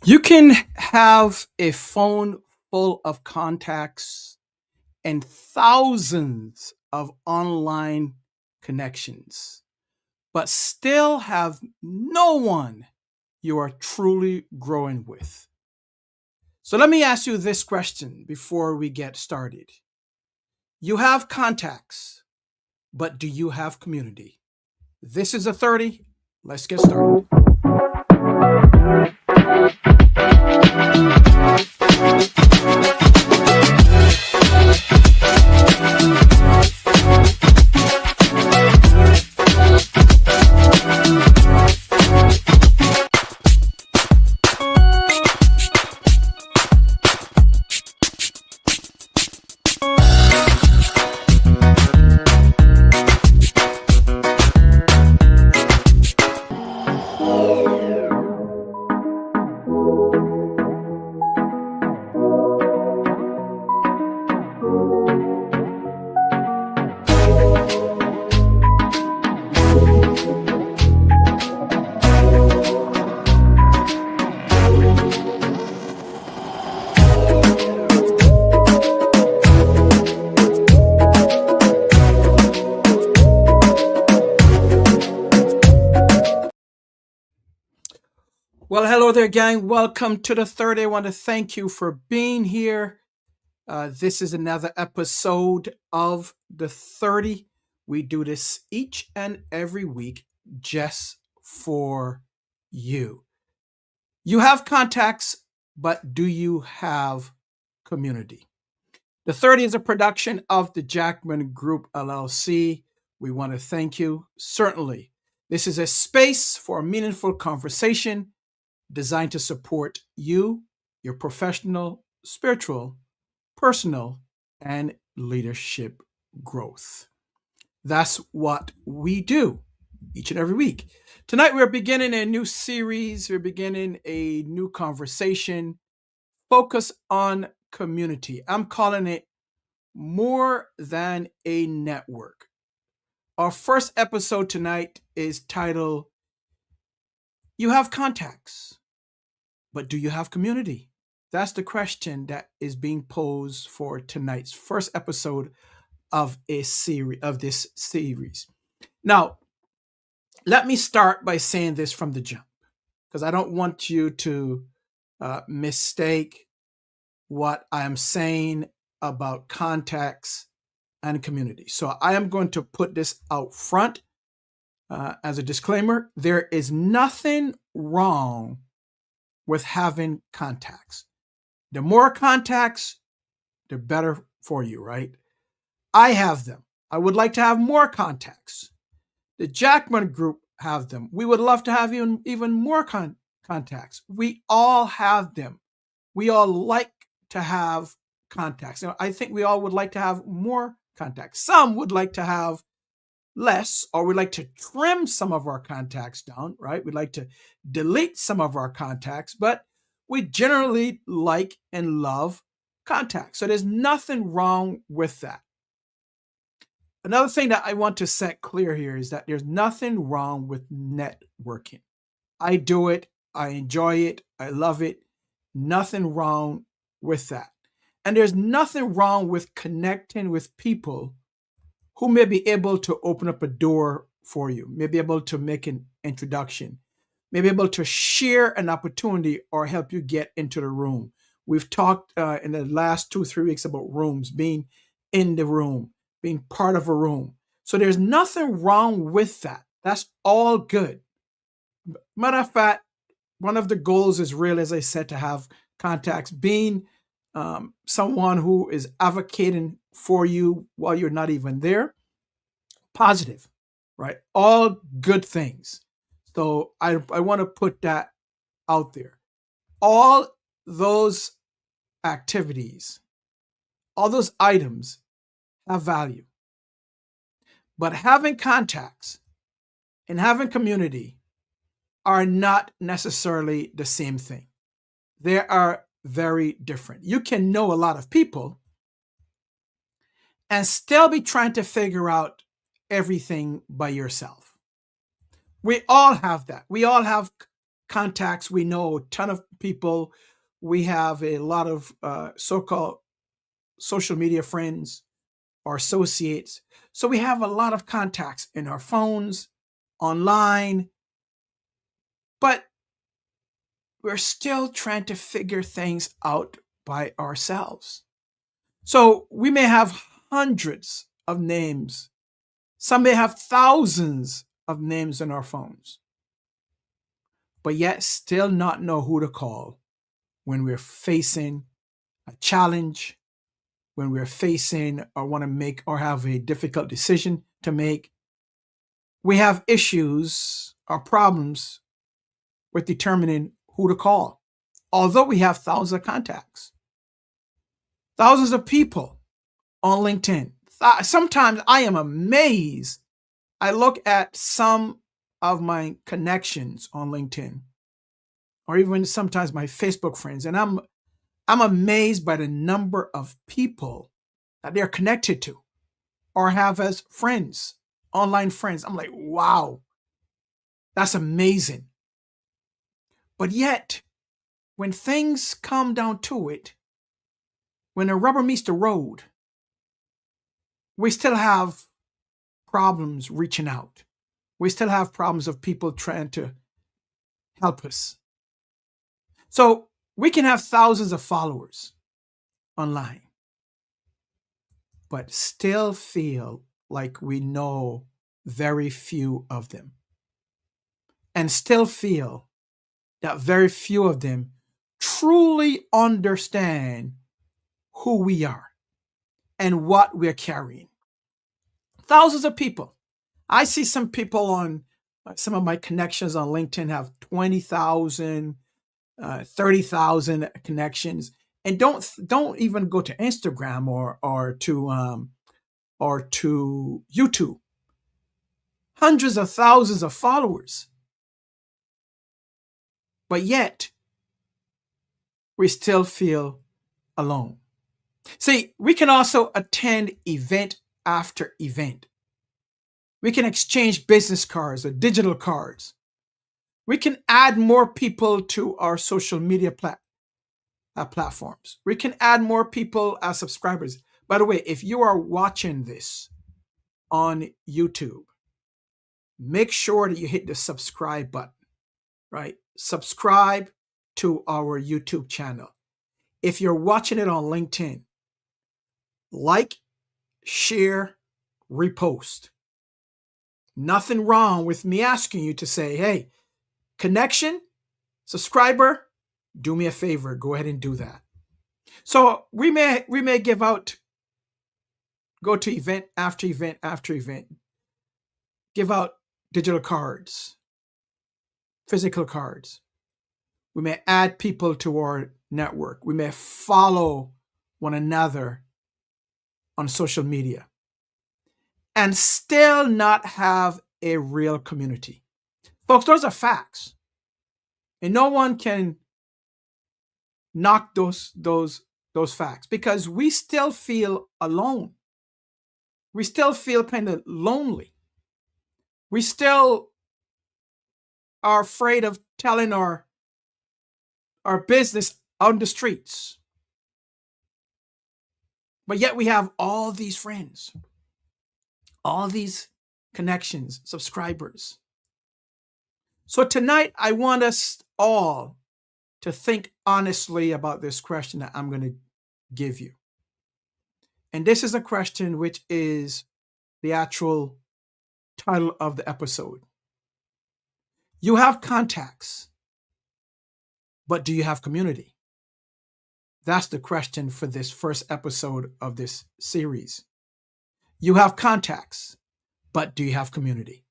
You can have a phone full of contacts and thousands of online connections, but still have no one you are truly growing with. So let me ask you this question before we get started. You have contacts, but do you have community? This is a 30. Let's get started. Well, hello there, gang. Welcome to the 30. I want to thank you for being here. This is another episode of the 30. We do this each and every week just for you. You have contacts, but do you have community? The 30 is a production of the Jackman Group LLC. We want to thank you. Certainly, this is a space for a meaningful conversation designed to support you, your professional, spiritual, personal, and leadership growth. That's what we do each and every week. Tonight, we're beginning a new series. We're beginning a new conversation focused on community. I'm calling it More Than a Network. Our first episode tonight is titled, You Have Contacts, but do you have community? That's the question that is being posed for tonight's first episode of this series. Now, let me start by saying this from the jump, because I don't want you to mistake what I am saying about contacts and community. So I am going to put this out front as a disclaimer. There is nothing wrong with having contacts. The more contacts, the better for you, right? I have them. I would like to have more contacts. The Jackman Group have them. We would love to have even more contacts. We all have them. We all like to have contacts. Now, I think we all would like to have more contacts. Some would like to have less, or we'd like to trim some of our contacts down, right? We'd like to delete some of our contacts, but we generally like and love contacts. So there's nothing wrong with that. Another thing that I want to set clear here is that there's nothing wrong with networking. I do it. I enjoy it. I love it. Nothing wrong with that. And there's nothing wrong with connecting with people who may be able to open up a door for you, may be able to make an introduction, may be able to share an opportunity or help you get into the room. We've talked in the last 2-3 weeks about rooms, being in the room, being part of a room. So there's nothing wrong with that. That's all good. Matter of fact, one of the goals is really, as I said, to have contacts, being someone who is advocating for you while you're not even there. Positive, right? All good things. So I want to put that out there. All those activities, all those items have value. But having contacts and having community are not necessarily the same thing. They are very different. You can know a lot of people and still be trying to figure out everything by yourself. We all have that. We all have contacts. We know a ton of people. We have a lot of so-called social media friends or associates. So we have a lot of contacts in our phones, online, but we're still trying to figure things out by ourselves. So we may have hundreds of names. Some may have thousands of names in our phones, but yet still not know who to call when we're facing a challenge, when we're facing or want to make or have a difficult decision to make. We have issues or problems with determining who to call, although we have thousands of contacts, thousands of people on LinkedIn. Sometimes I am amazed. I look at some of my connections on LinkedIn, or even sometimes my Facebook friends, and I'm amazed by the number of people that they're connected to or have as friends, online friends. I'm like, wow, that's amazing. But yet, when things come down to it, when the rubber meets the road, we still have problems reaching out. We still have problems of people trying to help us. So we can have thousands of followers online, but still feel like we know very few of them, and still feel that very few of them truly understand who we are and what we're carrying. Thousands of people. I see some people on some of my connections on LinkedIn have 20,000, 30,000 connections, and don't even go to Instagram or to YouTube. Hundreds of thousands of followers, but yet we still feel alone. See, we can also attend event after event. We can exchange business cards or digital cards. We can add more people to our social media platforms. We can add more people as subscribers. By the way, if you are watching this on YouTube, make sure that you hit the subscribe button, right? Subscribe to our YouTube channel. If you're watching it on LinkedIn, like, share, repost. Nothing wrong with me asking you to say, hey, connection, subscriber, do me a favor, go ahead and do that. So we may give out, go to event after event after event, give out digital cards, physical cards. We may add people to our network. We may follow one another on social media and still not have a real community. Folks, those are facts. And no one can knock those facts, because we still feel alone. We still feel kind of lonely. We still are afraid of telling our business on the streets. But yet we have all these friends, all these connections, subscribers. So tonight, I want us all to think honestly about this question that I'm going to give you. And this is a question which is the actual title of the episode. You have contacts, but do you have community? That's the question for this first episode of this series. You have contacts, but do you have community?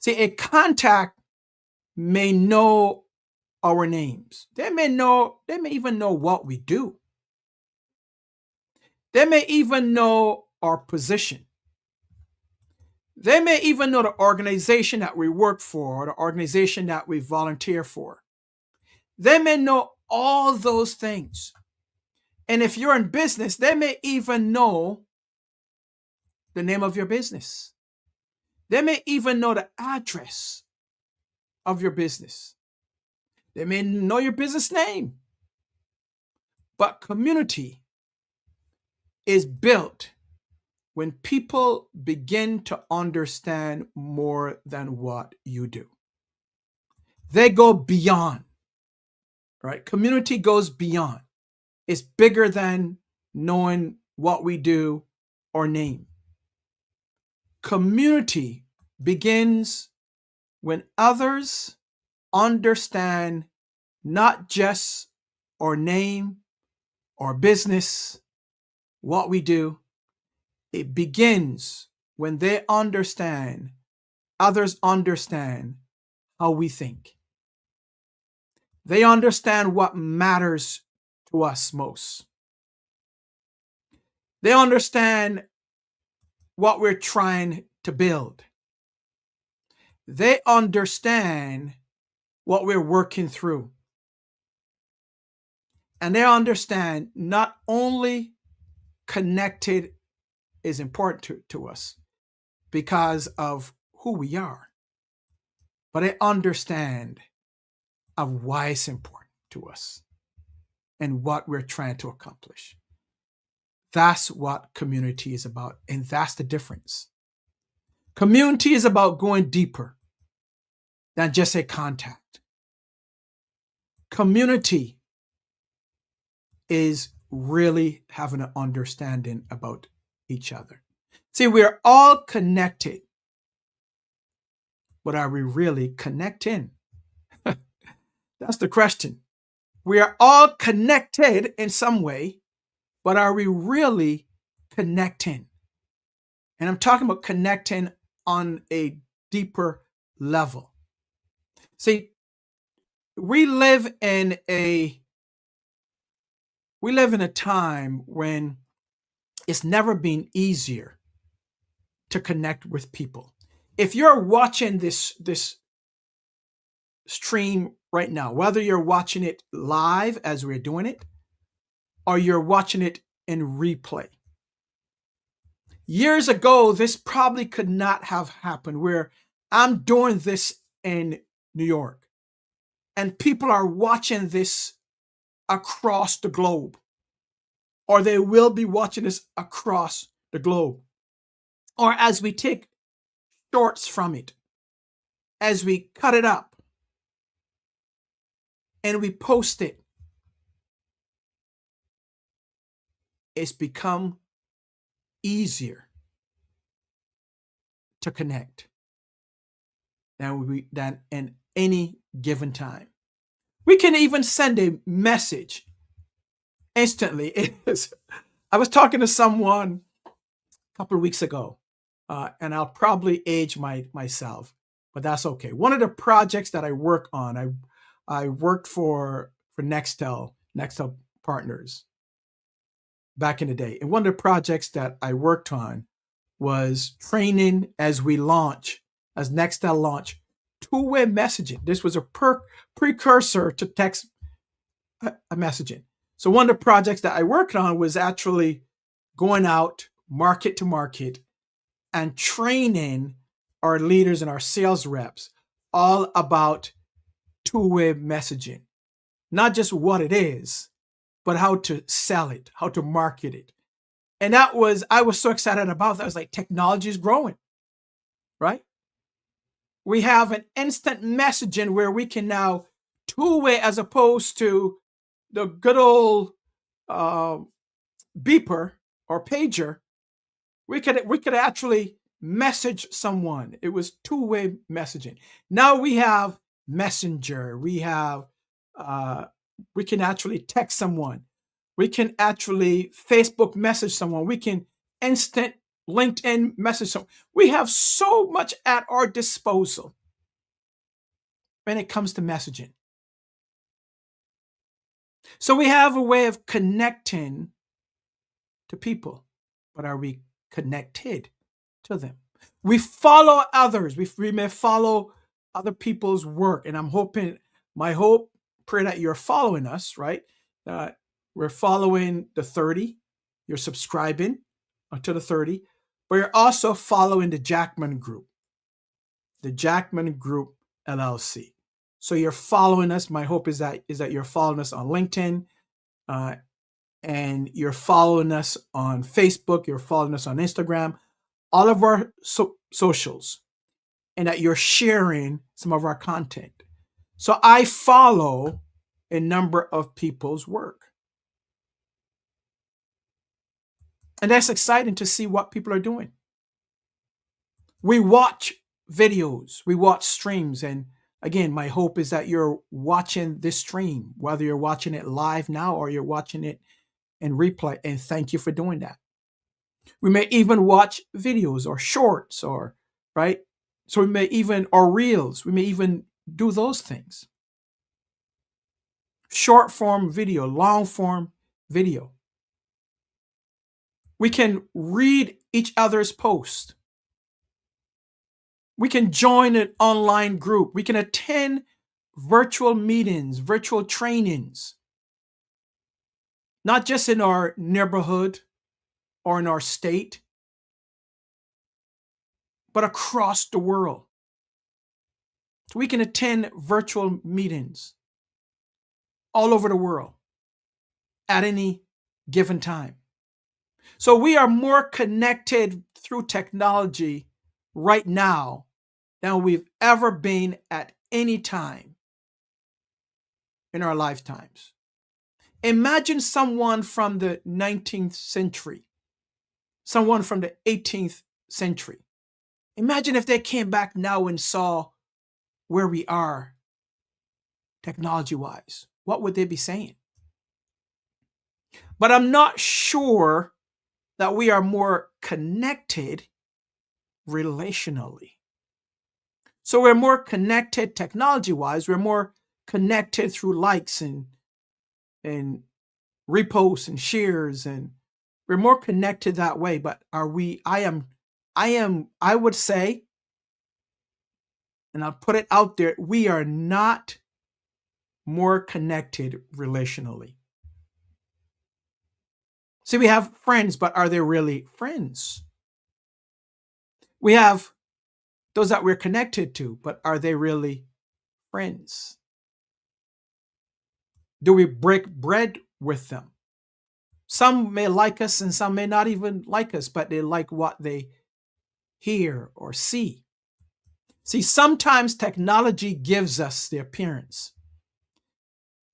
See, a contact may know our names. They may even know what we do. They may even know our position. They may even know the organization that we work for, or the organization that we volunteer for. They may know all those things. And if you're in business, they may even know the name of your business. They may even know the address of your business. They may know your business name. But community is built when people begin to understand more than what you do. They go beyond, right? Community goes beyond. It's bigger than knowing what we do or name. Community begins when others understand not just our name, our business, what we do. It begins when they understand, others understand how we think. They understand what matters to us most. They understand what we're trying to build. They understand what we're working through. And they understand not only connected is important to us because of who we are, but they understand of why it's important to us and what we're trying to accomplish. That's what community is about, and that's the difference. Community is about going deeper than just a contact. Community is really having an understanding about each other. See, we're all connected, but are we really connecting? That's the question. We are all connected in some way, but are we really connecting? And I'm talking about connecting on a deeper level. See, we live in a time when it's never been easier to connect with people. If you're watching this stream right now, whether you're watching it live as we're doing it, or you're watching it in replay. Years ago, this probably could not have happened, where I'm doing this in New York and people are watching this across the globe, or they will be watching this across the globe. Or as we take shorts from it, as we cut it up and we post it, it's become easier to connect than in any given time. We can even send a message instantly. I was talking to someone a couple of weeks ago, and I'll probably age myself, but that's okay. One of the projects that I work on, I worked for Nextel Partners back in the day. And one of the projects that I worked on was training as Nextel launched two-way messaging. This was a precursor to text messaging. So one of the projects that I worked on was actually going out market to market and training our leaders and our sales reps all about two-way messaging. Not just what it is, but how to sell it, how to market it. And I was so excited about that. I was like, technology is growing. right? We have an instant messaging where we can now two-way as opposed to the good old uh, beeper or pager. We could actually message someone. It was two-way messaging. Now we have messenger. Uh, we can actually text someone. We can actually Facebook message someone. We can instant LinkedIn message someone. We have so much at our disposal when it comes to messaging. So we have a way of connecting to people, but are we connected to them? We follow others. We may follow other people's work, and I'm hoping, my hope, pray that you're following us, right? We're following the 30. You're subscribing to the 30, but you're also following the Jackman Group, LLC. So you're following us. My hope is that you're following us on LinkedIn, and you're following us on Facebook. You're following us on Instagram, all of our socials, and that you're sharing some of our content. So I follow a number of people's work. And that's exciting to see what people are doing. We watch videos, we watch streams. And again, my hope is that you're watching this stream, whether you're watching it live now or you're watching it in replay. And thank you for doing that. We may even watch videos or shorts, or right. So we may even, or reels, we may even do those things. Short form video, long form video. We can read each other's posts. We can join an online group. We can attend virtual meetings, virtual trainings, not just in our neighborhood or in our state, but across the world. So we can attend virtual meetings all over the world at any given time. So we are more connected through technology right now than we've ever been at any time in our lifetimes. Imagine someone from the 19th century, someone from the 18th century. Imagine if they came back now and saw where we are technology-wise. What would they be saying? But I'm not sure that we are more connected relationally. So we're more connected technology-wise. We're more connected through likes and reposts and shares, and we're more connected that way. But are we? I would say, and I'll put it out there, we are not more connected relationally. See, we have friends, but are they really friends? We have those that we're connected to, but are they really friends? Do we break bread with them? Some may like us and some may not even like us, but they like what they hear or see. See, sometimes technology gives us the appearance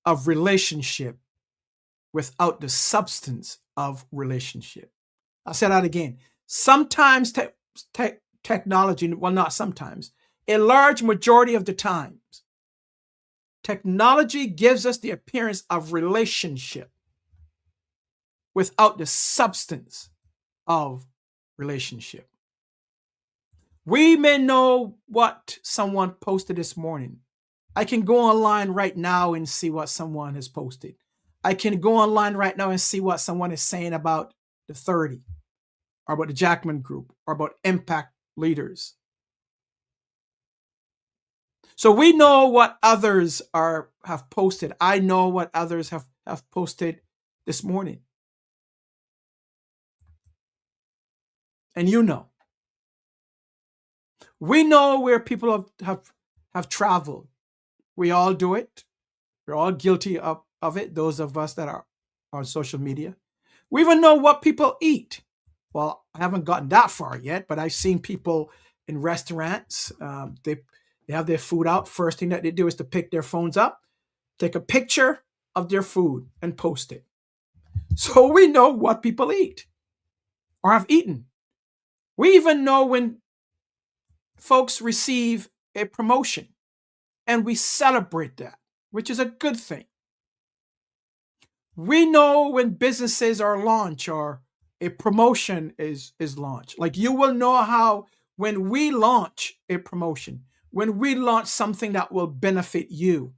of relationship without the substance of relationship. I'll say that again. Sometimes technology, well, not sometimes, a large majority of the times, technology gives us the appearance of relationship without the substance of relationship. We may know what someone posted this morning. I can go online right now and see what someone has posted. I can go online right now and see what someone is saying about the 30, or about the Jackman Group, or about MPACT Leaders. So we know what others have posted. I know what others have posted this morning. And you know. We know where people have traveled. We all do it. We're all guilty of it, those of us that are on social media. We even know what people eat. Well, I haven't gotten that far yet, but I've seen people in restaurants. They have their food out. First thing that they do is to pick their phones up, take a picture of their food, and post it. So we know what people eat or have eaten. We even know when folks receive a promotion, and we celebrate that, which is a good thing. We know when businesses are launched or a promotion is launched. Like you will know how when we launch a promotion, when we launch something that will benefit you,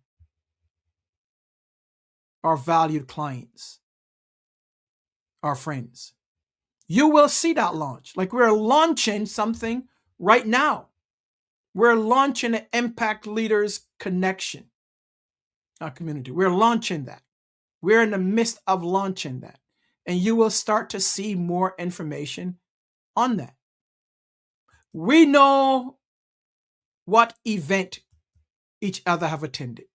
our valued clients, our friends, you will see that launch. Like we're launching something right now. We're launching an MPACT Leaders CONNECT Community. We're launching that. We're in the midst of launching that. And you will start to see more information on that. We know what event each other have attended.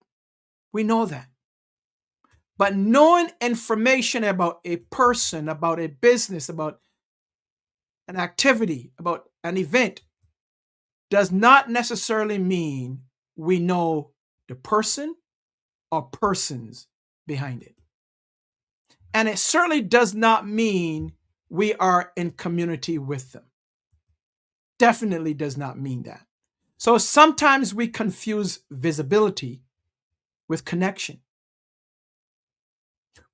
We know that. But knowing information about a person, about a business, about an activity, about an event does not necessarily mean we know the person or persons behind it. And it certainly does not mean we are in community with them. Definitely does not mean that. So sometimes we confuse visibility with connection.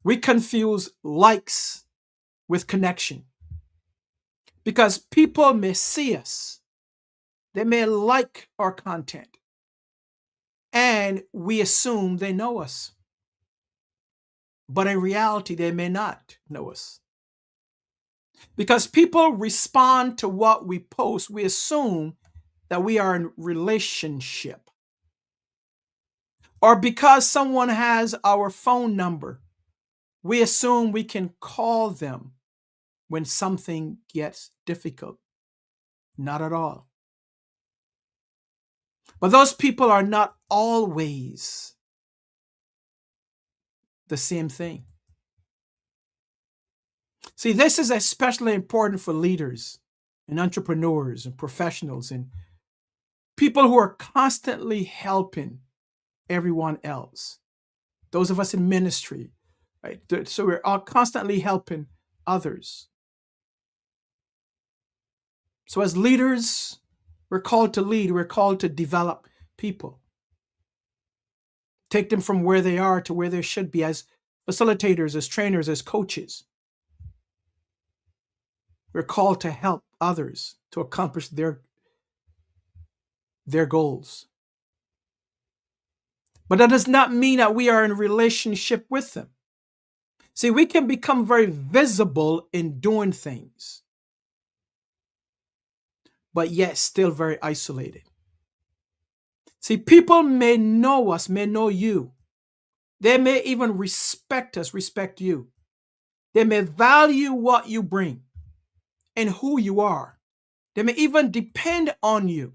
We confuse likes with connection. Because people may see us, they may like our content, and we assume they know us. But in reality, they may not know us. Because people respond to what we post, we assume that we are in relationship. Or because someone has our phone number, we assume we can call them when something gets difficult. Not at all. But those people are not always the same thing. See, this is especially important for leaders and entrepreneurs and professionals and people who are constantly helping everyone else. Those of us in ministry, right? So we're all constantly helping others. So as leaders, we're called to lead. We're called to develop people. Take them from where they are to where they should be as facilitators, as trainers, as coaches. We're called to help others to accomplish their goals. But that does not mean that we are in a relationship with them. See, we can become very visible in doing things, but yet still very isolated. See, people may know us, may know you. They may even respect us, respect you. They may value what you bring and who you are. They may even depend on you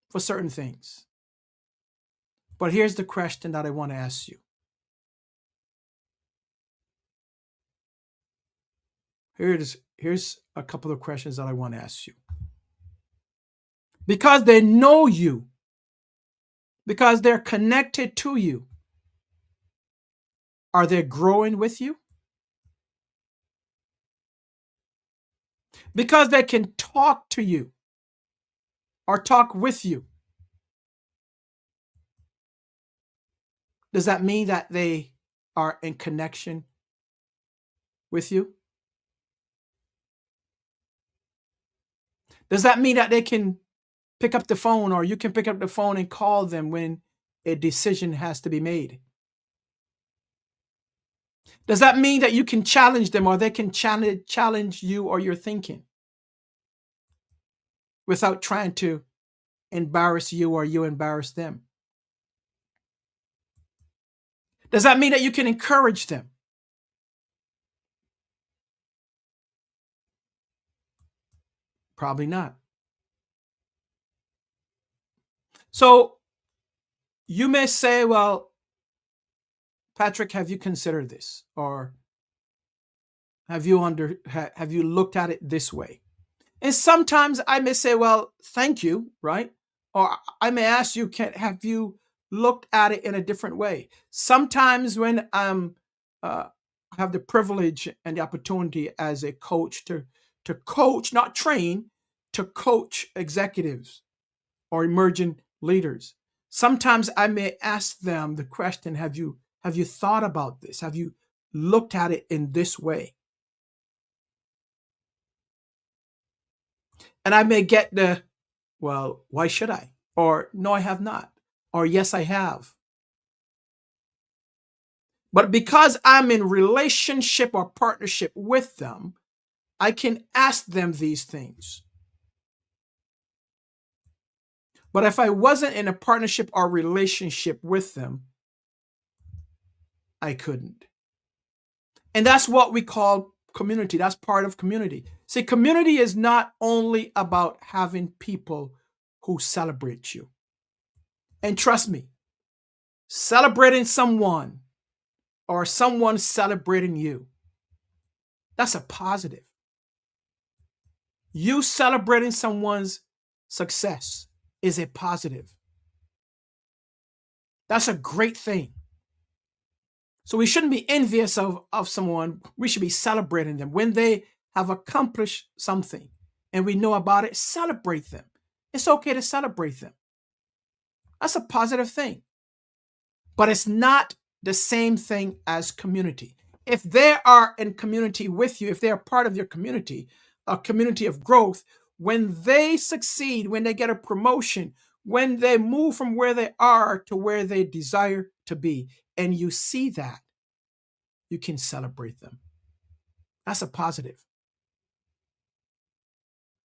for certain things. But here's the question that I want to ask you. Here's a couple of questions that I want to ask you. Because they know you, because they're connected to you, are they growing with you? Because they can talk to you or talk with you, does that mean that they are in connection with you? Does that mean that they can pick up the phone or you can pick up the phone and call them when a decision has to be made? Does that mean that you can challenge them or they can challenge you or your thinking without trying to embarrass you or you embarrass them? Does that mean that you can encourage them? Probably not. So you may say, well, Patrick, have you considered this? Or have you looked at it this way? And sometimes I may say, well, thank you, right? Or I may ask you, have you looked at it in a different way? Sometimes when I have the privilege and the opportunity as a coach to coach, not train, to coach executives or emerging leaders. Sometimes I may ask them the question, have you thought about this? Have you looked at it in this way? And I may get the, well, why should I? Or no, I have not. Or yes, I have. But because I'm in relationship or partnership with them, I can ask them these things. But if I wasn't in a partnership or relationship with them, I couldn't. And that's what we call community. That's part of community. See, community is not only about having people who celebrate you. And trust me, celebrating someone or someone celebrating you, that's a positive. You celebrating someone's success is a positive. That's a great thing. So we shouldn't be envious of someone. We should be celebrating them. When they have accomplished something and we know about it, celebrate them. It's okay to celebrate them. That's a positive thing. But it's not the same thing as community. If they are in community with you, if they are part of your community, a community of growth, when they succeed, when they get a promotion, when they move from where they are to where they desire to be, and you see that, you can celebrate them. That's a positive.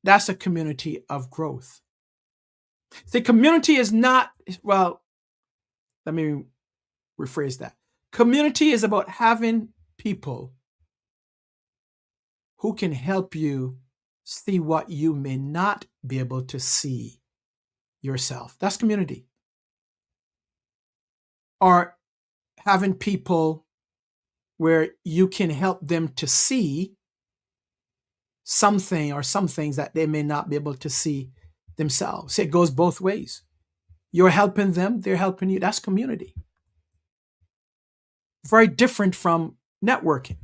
That's a community of growth. The community is not, well, let me rephrase that. Community is about having people who can help you see what you may not be able to see yourself. That's community. Or having people where you can help them to see something or some things that they may not be able to see themselves. So it goes both ways. You're helping them, they're helping you. That's community. Very different from networking.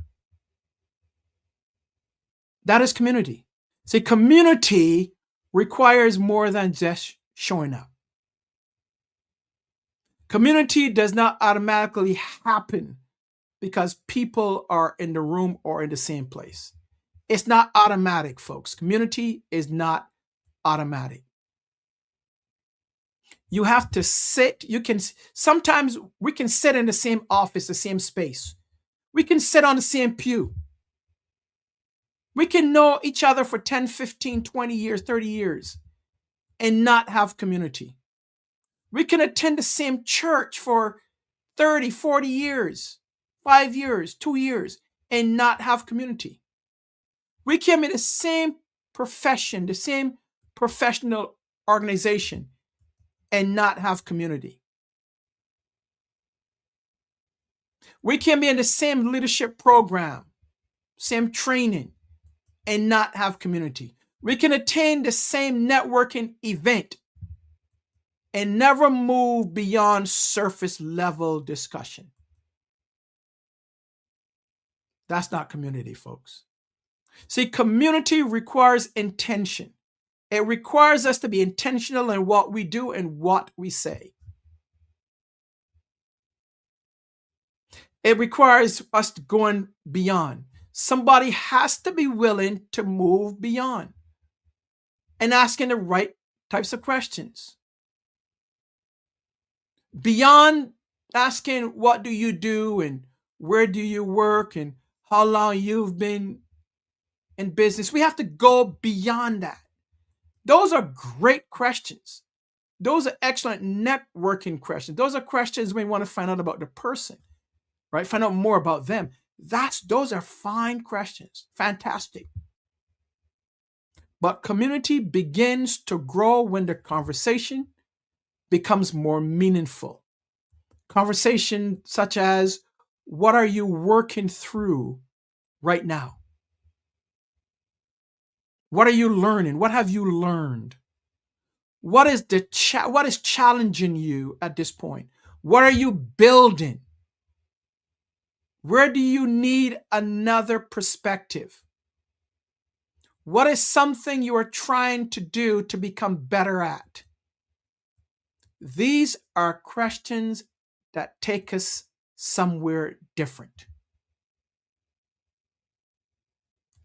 That is community. See, community requires more than just showing up. Community does not automatically happen because people are in the room or in the same place. It's not automatic, folks. Community is not automatic. You have to sit. Sometimes we can sit in the same office, the same space. We can sit on the same pew. We can know each other for 10, 15, 20 years, 30 years and not have community. We can attend the same church for 30, 40 years, 5 years, 2 years, and not have community. We can be the same profession, the same professional organization, and not have community. We can be in the same leadership program, same training, and not have community. We can attend the same networking event and never move beyond surface level discussion. That's not community, folks. See, community requires intention. It requires us to be intentional in what we do and what we say. It requires us going beyond. Somebody has to be willing to move beyond and asking the right types of questions. Beyond asking, what do you do and where do you work and how long you've been in business, we have to go beyond that. Those are great questions. Those are excellent networking questions. Those are questions when we want to find out about the person, right? Find out more about them. Those are fine questions. Fantastic. But community begins to grow when the conversation becomes more meaningful. Conversation such as, what are you working through right now? What are you learning? What have you learned? What is what is challenging you at this point? What are you building? Where do you need another perspective? What is something you are trying to do to become better at? These are questions that take us somewhere different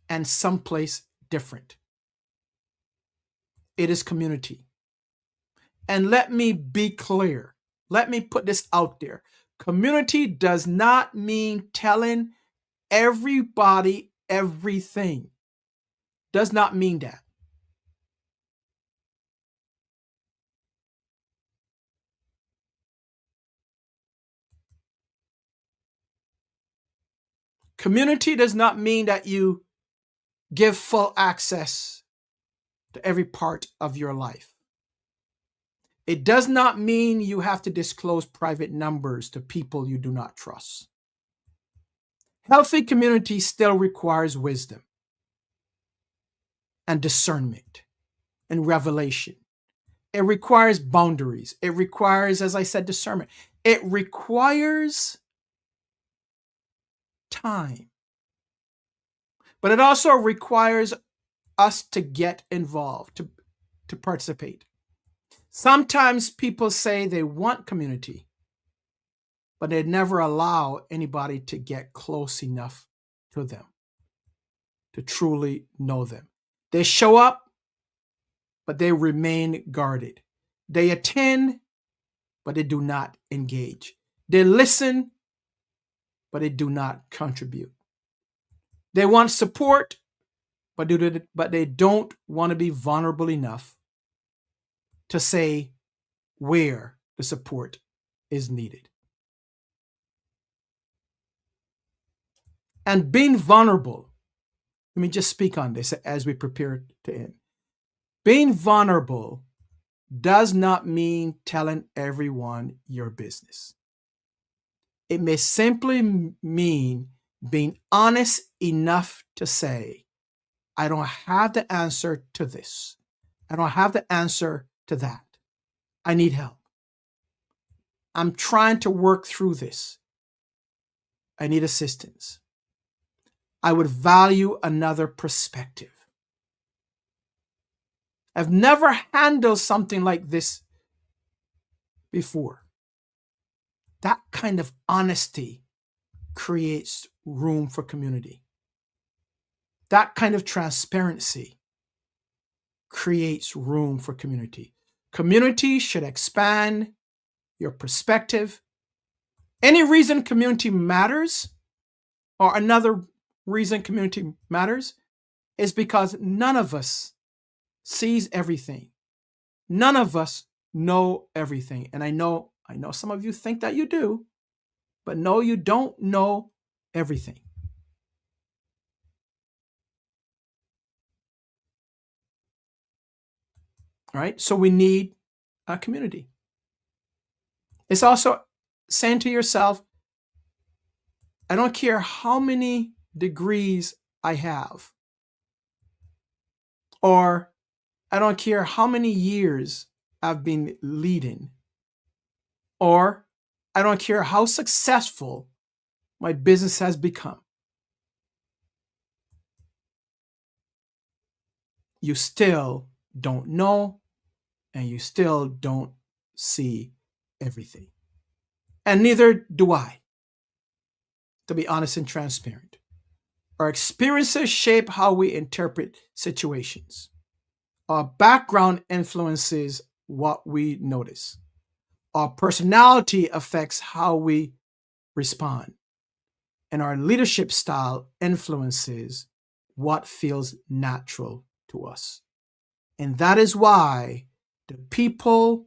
and someplace different. It is community. And let me be clear. Let me put this out there. Community does not mean telling everybody everything. Does not mean that. Community does not mean that you give full access to every part of your life. It does not mean you have to disclose private numbers to people you do not trust. Healthy community still requires wisdom and discernment and revelation. It requires boundaries. It requires, as I said, discernment. It requires time. But it also requires us to get involved, to participate. Sometimes people say they want community, but they never allow anybody to get close enough to them to truly know them. They show up, but they remain guarded. They attend, but they do not engage. They listen, but they do not contribute. They want support, but they don't want to be vulnerable enough to say where the support is needed. And being vulnerable, let me just speak on this as we prepare to end. Being vulnerable does not mean telling everyone your business. It may simply mean being honest enough to say, I don't have the answer to this. I don't have the answer to that. I need help. I'm trying to work through this. I need assistance. I would value another perspective. I've never handled something like this before. That kind of honesty creates room for community. That kind of transparency creates room for community. Community should expand your perspective. Any reason community matters, or another reason community matters, is because none of us sees everything. None of us know everything. And I know some of you think that you do, but no, you don't know everything. All right? So we need a community. It's also saying to yourself, I don't care how many degrees I have, or I don't care how many years I've been leading, or I don't care how successful my business has become. You still don't know, and you still don't see everything. And neither do I, to be honest and transparent. Our experiences shape how we interpret situations. Our background influences what we notice. Our personality affects how we respond. And our leadership style influences what feels natural to us. And that is why the people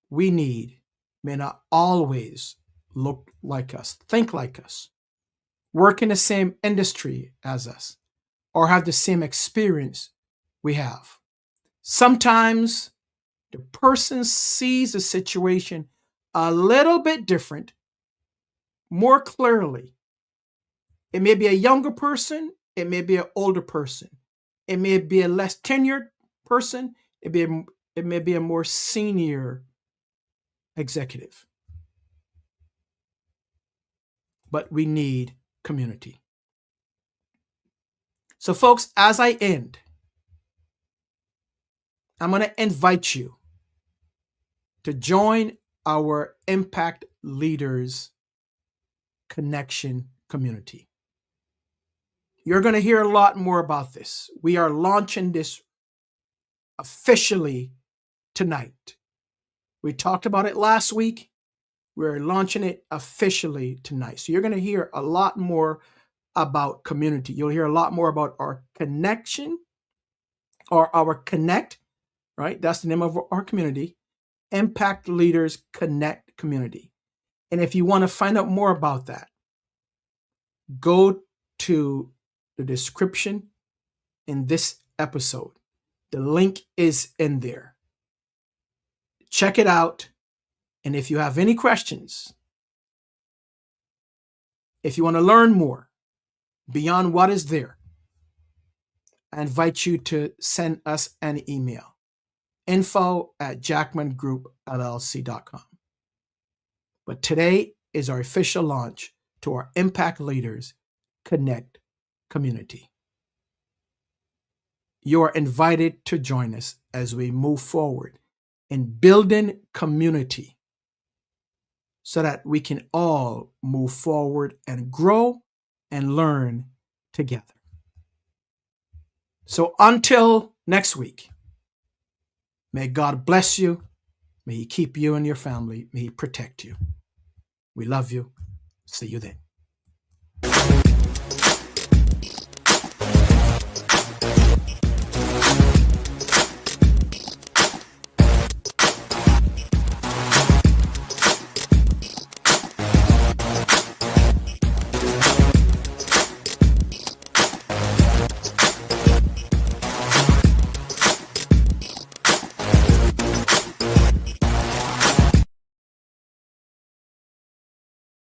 we need may not always look like us, think like us, work in the same industry as us, or have the same experience we have. Sometimes the person sees a situation a little bit different, more clearly. It may be a younger person, it may be an older person, It may be a less tenured person. It may be a more senior executive. But we need community. So, folks, as I end, I'm going to invite you to join our MPACT Leaders Connection Community. You're going to hear a lot more about this. We are launching this officially tonight. We talked about it last week. We're launching it officially tonight. So you're going to hear a lot more about community. You'll hear a lot more about our connection or our connect, right? That's the name of our community, MPACT Leaders CONNECT Community. And if you want to find out more about that, go to the description in this episode. The link is in there. Check it out. And if you have any questions, if you want to learn more beyond what is there, I invite you to send us an email, info@jackmangroupllc.com. But today is our official launch to our MPACT Leaders Connect community. You are invited to join us as we move forward in building community so that we can all move forward and grow and learn together. So until next week, may God bless you. May He keep you and your family. May He protect you. We love you. See you then.